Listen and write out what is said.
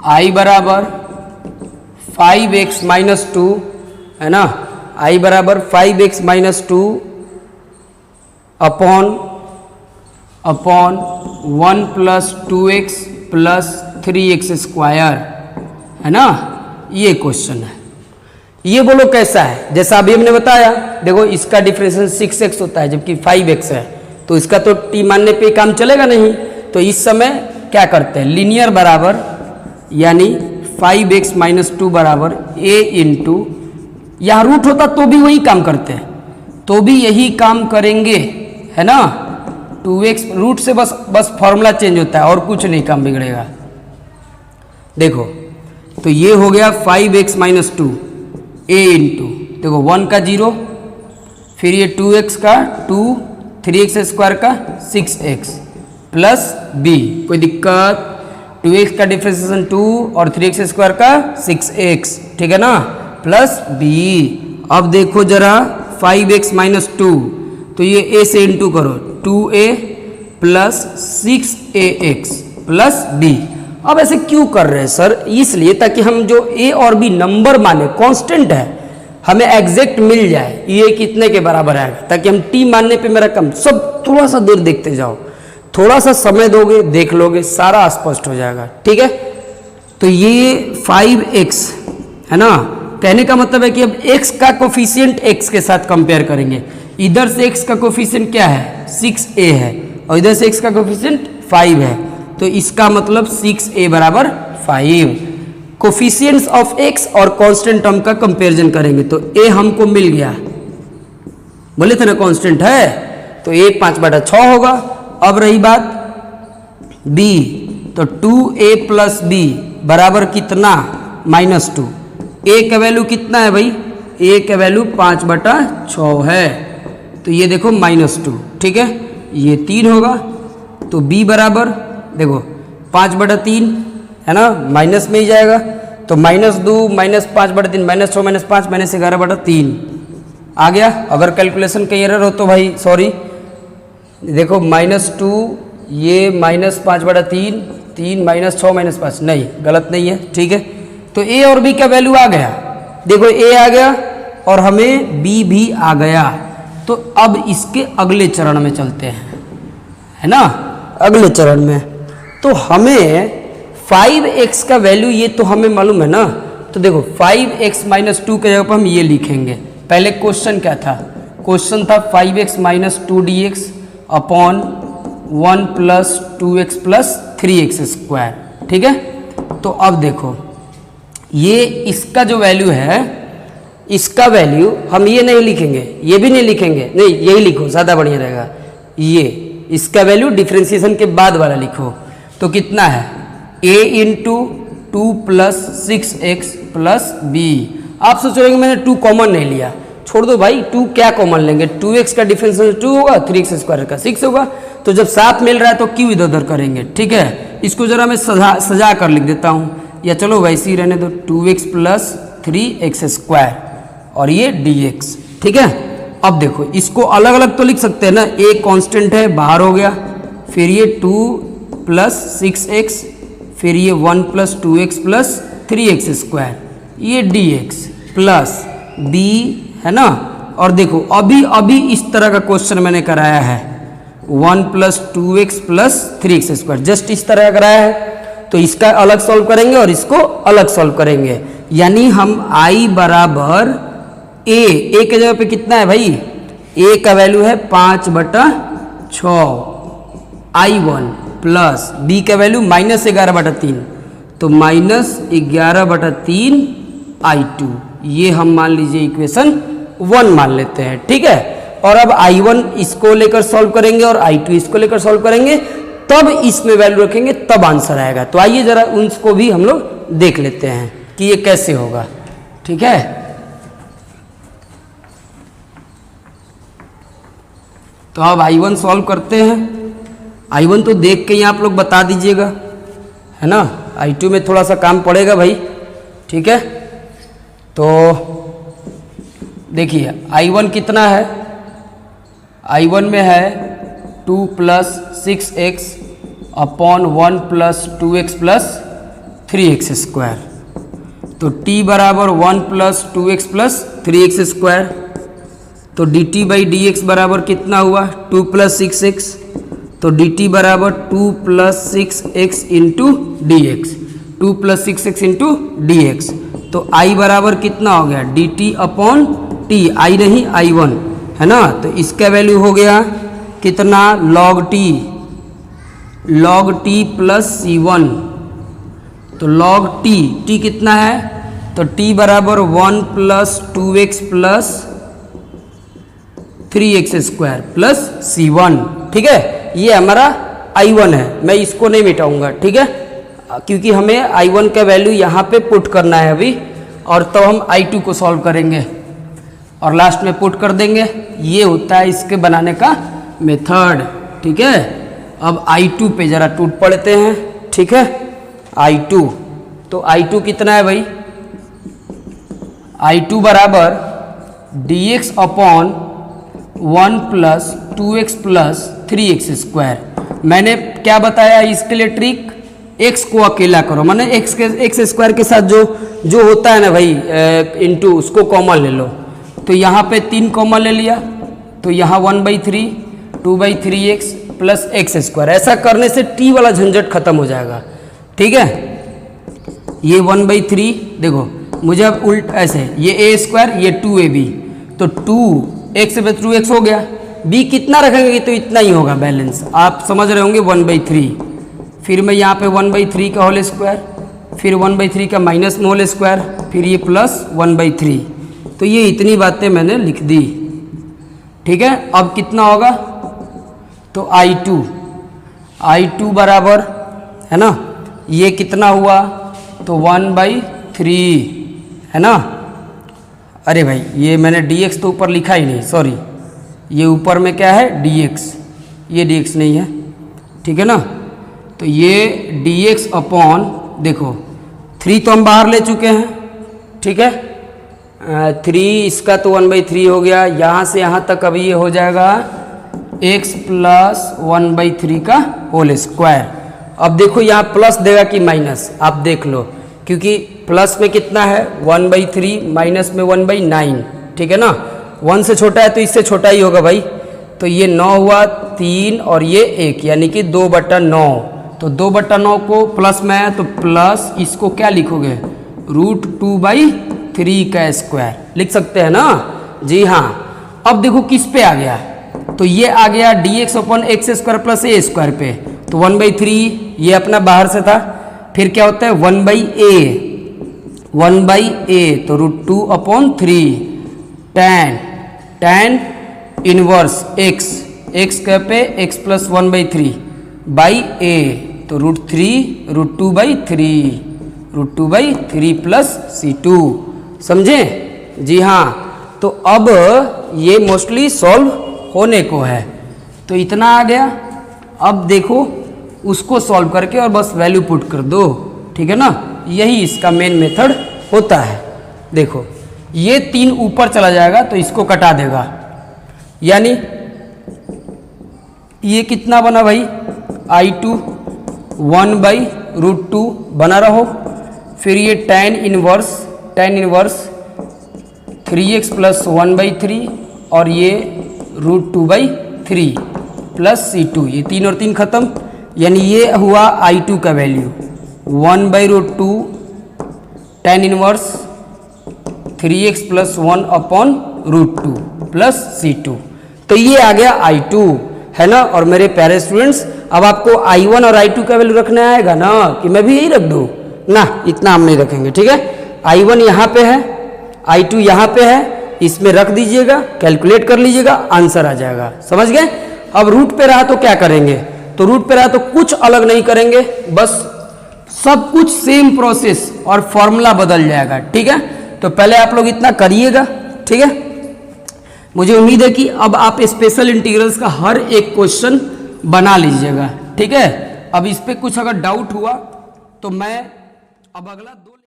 i बराबर 5x minus 2 है ना, i बराबर 5x minus 2 upon 1 plus 2x plus 3x square है ना, ये क्वेश्चन है। ये बोलो कैसा है, जैसा अभी हमने बताया, देखो इसका डिफरेंशियल 6x होता है जबकि 5x है, तो इसका तो t मानने पे काम चलेगा नहीं। तो इस समय क्या करते हैं, लीनियर बराबर यानी 5x माइनस 2 बराबर a इंटू, यहाँ रूट होता तो भी वही काम करते हैं, तो भी यही काम करेंगे है ना। 2x रूट से बस फॉर्मूला चेंज होता है और कुछ नहीं काम बिगड़ेगा। देखो तो ये हो गया 5x माइनस 2 a इंटू, देखो 1 का 0, फिर ये 2x का 2, 3x स्क्वायर का 6x प्लस b, कोई दिक्कत, 2x का डिफरेंशिएशन 2 और 3x स्क्वायर का 6x, ठीक है ना, प्लस b। अब देखो जरा 5x माइनस 2, तो ये a से इंटू करो, 2a plus 6ax plus b। अब ऐसे क्यों कर रहे हैं सर, इसलिए ताकि हम जो a और b नंबर माने कांस्टेंट है, हमें एग्जैक्ट मिल जाए, ये कितने के बराबर आएगा, ताकि हम t मानने पे मेरा कम, सब थोड़ा सा दूर देखते जाओ, थोड़ा सा समय दोगे देख लोगे, सारा स्पष्ट हो जाएगा, ठीक है। तो ये 5x है ना, कहने का मतलब है कि अब x का कोफिशिएंट x के साथ कंपेयर करेंगे। इधर से x का कोफिशिएंट क्या है, 6a है, और इधर से x का कोफिशिएंट 5 है, तो इसका मतलब 6a बराबर 5। कोफिशिएंट्स ऑफ x और कांस्टेंट टर्म का कंपैरिजन करेंगे, तो a हमको मिल गया, बोले थे ना कांस्टेंट है, तो a 5/6 होगा। अब रही बात b, तो 2a प्लस b बराबर कितना, -2। a का वैल्यू कितना है भाई, a का वैल्यू 5/6 है, तो ये देखो -2, ठीक है, ये 3 होगा। तो b बराबर देखो 5/3 है ना, माइनस में ही जाएगा, तो -2 -5/3 -6 -5 -11/3 आ गया। अगर कैलकुलेशन का एरर हो तो भाई सॉरी, देखो -2 ये -5/3, 3 -6 -5, नहीं गलत नहीं है, ठीक है। तो a और b का वैल्यू आ गया, देखो a आ गया और हमें b भी आ गया। तो अब इसके अगले चरण में चलते हैं, है ना, अगले चरण में। तो हमें 5x का वैल्यू ये तो हमें मालूम है ना, तो देखो 5x माइनस 2 के जगह पर हम ये लिखेंगे। पहले क्वेश्चन क्या था, क्वेश्चन था 5x minus 2 dx upon 1 plus 2x plus 3x square, ठीक है। तो अब देखो ये इसका जो वैल्यू है, इसका वैल्यू हम ये नहीं लिखेंगे, ये भी नहीं लिखेंगे, नहीं यही लिखो ज़्यादा बढ़िया रहेगा। ये इसका वैल्यू डिफ्रेंसिएशन के बाद वाला लिखो, तो कितना है a into 2 plus 6x plus b। आप सोच रहे हो मैंने 2 कॉमन नहीं लिया, छोड़ दो भाई, 2 क्या कॉमन लेंगे, 2x का डिफरेंशिएशन 2 होगा, 3x स्क्वायर का 6 होगा, तो जब साथ मिल रहा है तो क्यों इधर उधर करेंगे, ठीक है। इसको जरा मैं सजा कर लिख देता हूँ, या चलो वैसे ही रहने दो, 2x प्लस 3x स्क्वायर और ये dx, ठीक है। अब देखो इसको अलग अलग तो लिख सकते हैं ना, a कांस्टेंट है बाहर हो गया, फिर ये 2 प्लस 6x, फिर ये 1 plus 2x plus 3x square, ये dx प्लस b है ना। और देखो अभी इस तरह का क्वेश्चन मैंने कराया है, 1 plus 2x plus 3x square, just इस तरह का कराया है। तो इसका अलग सॉल्व करेंगे और इसको अलग सॉल्व करेंगे, यानी हम i बराबर a के जगह पे कितना है भाई, a का वैल्यू है 5/6 i1 प्लस b का वैल्यू -11/3, तो -11/3 i2, ये हम मान लीजिए इक्वेशन 1 मान लेते हैं, ठीक है। और अब i1 इसको लेकर सॉल्व करेंगे और i2 इसको लेकर सॉल्व करेंगे, तब इसमें वैल्यू रखेंगे तब आंसर आएगा। तो आइए जरा उसको भी हम लोग देख लेते हैं कि ये कैसे होगा, ठीक है। तो अब i1 सॉल्व करते हैं, i1 तो देख के ही आप लोग बता दीजिएगा, है ना, i2 में थोड़ा सा काम पड़ेगा भाई, ठीक है। तो देखिए i1 कितना है, i1 में है 2 plus 6x upon 1 plus 2x plus 3x²। तो t बराबर 1 प्लस 2x प्लस 3x²। तो dt बाई डी एक्स बराबर कितना हुआ 2 प्लस 6x। तो dt बराबर 2 plus 6x into D x, 2 plus 6x into D x. तो i बराबर कितना हो गया dt अपॉन t, i नहीं i1 है ना। तो इसका वैल्यू हो गया कितना log t प्लस c1। तो log t कितना है तो t बराबर 1 plus 2x plus 3x² plus c1। ठीक है, ये हमारा i1 है, मैं इसको नहीं मिटाऊंगा। ठीक है, क्योंकि हमें i1 का वैल्यू यहाँ पे पुट करना है अभी, और तब हम i2 को सॉल्व करेंगे और लास्ट में पुट कर देंगे। ये होता है इसके बनाने का मेथड। ठीक है, अब i2 पे ज़रा टूट पड़ते हैं। ठीक है, i2, तो i2 कितना है भाई i2 बराबर dx upon 1 plus 2x plus 3x²। मैंने क्या बताया इसके लिए ट्रिक, x को अकेला करो, माने x² के साथ जो होता है ना भाई इंटू, उसको कॉमन ले लो। तो यहाँ पे 3 कॉमन ले लिया, तो यहाँ 1/3 2/3x प्लस x²। ऐसा करने से t वाला झंझट खत्म हो जाएगा। ठीक है, ये 1/3 देखो, मुझे अब उल्ट ऐसे, ये a², ये 2ab, तो 2x पे 2x हो गया। b कितना रखेंगे तो इतना ही होगा बैलेंस, आप समझ रहे होंगे 1/3। फिर मैं यहाँ पे 1/3 का होल स्क्वायर, फिर 1/3 का माइनस में होल स्क्वायर, फिर ये प्लस 1/3। तो ये इतनी बातें मैंने लिख दी। ठीक है, अब कितना होगा तो i2 बराबर है ना, ये कितना हुआ तो 1/3 है ना। अरे भाई ये मैंने dx तो ऊपर लिखा ही नहीं, सॉरी, ये ऊपर में क्या है dx, ये dx नहीं है। ठीक है ना, तो ये dx अपॉन देखो 3 तो हम बाहर ले चुके हैं। ठीक है, 3 इसका तो 1/3 हो गया, यहाँ से यहाँ तक अभी ये हो जाएगा x प्लस 1/3 का होल स्क्वायर। अब देखो यहाँ प्लस देगा कि माइनस, आप देख लो, क्योंकि प्लस में कितना है 1/3, माइनस में 1/9। ठीक है ना, 1 से छोटा है तो इससे छोटा ही होगा भाई। तो ये 9 हुआ, 3 और ये 1, यानी कि 2/9। तो 2/9 को प्लस में है तो प्लस, इसको क्या लिखोगे √2/3 का स्क्वायर लिख सकते हैं ना। जी हाँ, अब देखो किस पे आ गया, तो ये आ गया dx upon x² plus a² पे। तो 1/3 ये अपना बाहर से था, फिर क्या होता है 1/a, तो √2 अपॉन 3 tan इनवर्स x के पे x प्लस 1/3 बाई a, तो √2/3 प्लस c2। समझे? जी हाँ, तो अब ये मोस्टली सॉल्व होने को है। तो इतना आ गया, अब देखो उसको सॉल्व करके और बस वैल्यू पुट कर दो। ठीक है ना, यही इसका मेन मेथड होता है। देखो ये 3 ऊपर चला जाएगा तो इसको कटा देगा, यानी ये कितना बना भाई i2 1/√2 बना रहो। फिर ये tan इनवर्स 3x प्लस 1/3 और ये √2/3 प्लस c2, ये 3 और 3 खत्म, यानी ये हुआ i2 का value 1/√2 tan inverse 3x plus 1 upon √2 plus c2। तो ये आ गया i2 है ना। और मेरे प्यारे स्टूडेंट्स, अब आपको i1 और i2 का वैल्यू रखना आएगा ना, कि मैं भी यही रख दूँ ना, इतना हम नहीं रखेंगे। ठीक है, i1 यहाँ पे है, i2 यहाँ पे है, इसमें रख दीजिएगा, कैलकुलेट कर लीजिएगा, आंसर आ जाएगा। समझ गए? अब रूट पे रहा तो क्या करेंगे, तो रूट पे रहा तो कुछ अलग नहीं करेंगे, बस सब कुछ सेम प्रोसेस और फॉर्मूला बदल जाएगा। ठीक है, तो पहले आप लोग इतना करिएगा। ठीक है, मुझे उम्मीद है कि अब आप स्पेशल इंटीग्रल्स का हर एक क्वेश्चन बना लीजिएगा। ठीक है, अब इस पे कुछ अगर डाउट हुआ तो मैं अब अगला